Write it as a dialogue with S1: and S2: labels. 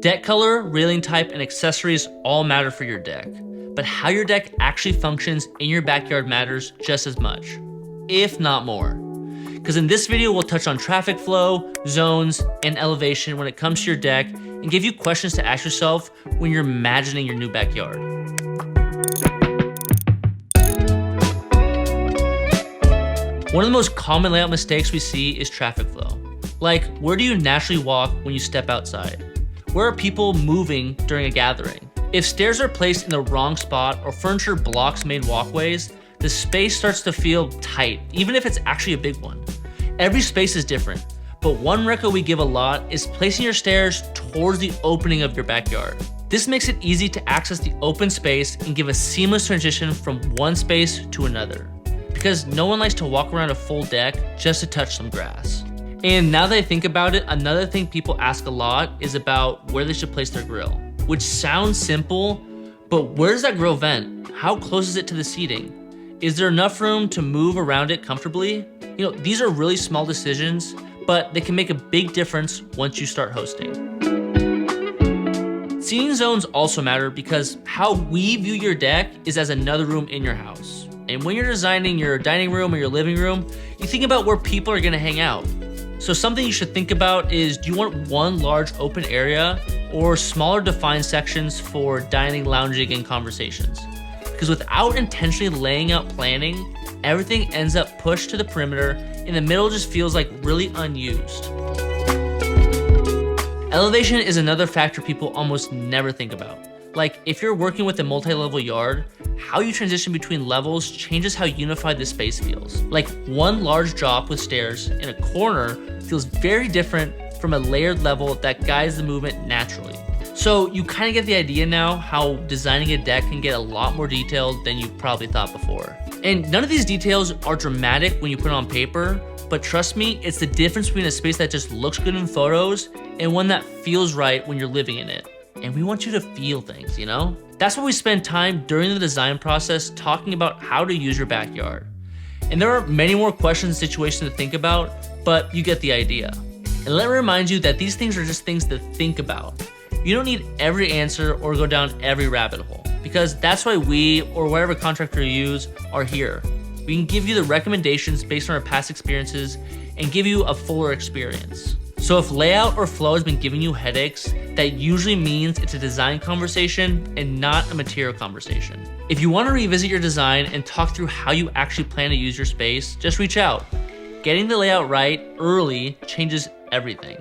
S1: Deck color, railing type, and accessories all matter for your deck, but how your deck actually functions in your backyard matters just as much, if not more. Because in this video, we'll touch on traffic flow, zones, and elevation when it comes to your deck, and give you questions to ask yourself when you're imagining your new backyard. One of the most common layout mistakes we see is traffic flow. Like, where do you naturally walk when you step outside? Where are people moving during a gathering? If stairs are placed in the wrong spot or furniture blocks main walkways, the space starts to feel tight, even if it's actually a big one. Every space is different, but one reco we give a lot is placing your stairs towards the opening of your backyard. This makes it easy to access the open space and give a seamless transition from one space to another, because no one likes to walk around a full deck just to touch some grass. And now that I think about it, another thing people ask a lot is about where they should place their grill, which sounds simple, but where does that grill vent? How close is it to the seating? Is there enough room to move around it comfortably? You know, these are really small decisions, but they can make a big difference once you start hosting. Seating zones also matter because how we view your deck is as another room in your house. And when you're designing your dining room or your living room, you think about where people are gonna hang out. So something you should think about is, do you want one large open area or smaller defined sections for dining, lounging, and conversations? Because without intentionally laying out planning, everything ends up pushed to the perimeter and the middle just feels like really unused. Elevation is another factor people almost never think about. Like, if you're working with a multi-level yard, how you transition between levels changes how unified the space feels. Like, one large drop with stairs in a corner feels very different from a layered level that guides the movement naturally. So you kind of get the idea now how designing a deck can get a lot more detailed than you probably thought before. And none of these details are dramatic when you put it on paper, but trust me, it's the difference between a space that just looks good in photos and one that feels right when you're living in it. And we want you to feel things, you know? That's why we spend time during the design process talking about how to use your backyard. And there are many more questions and situations to think about, but you get the idea. And let me remind you that these things are just things to think about. You don't need every answer or go down every rabbit hole, because that's why we, or whatever contractor you use, are here. We can give you the recommendations based on our past experiences and give you a fuller experience. So if layout or flow has been giving you headaches, that usually means it's a design conversation and not a material conversation. If you want to revisit your design and talk through how you actually plan to use your space, just reach out. Getting the layout right early changes everything.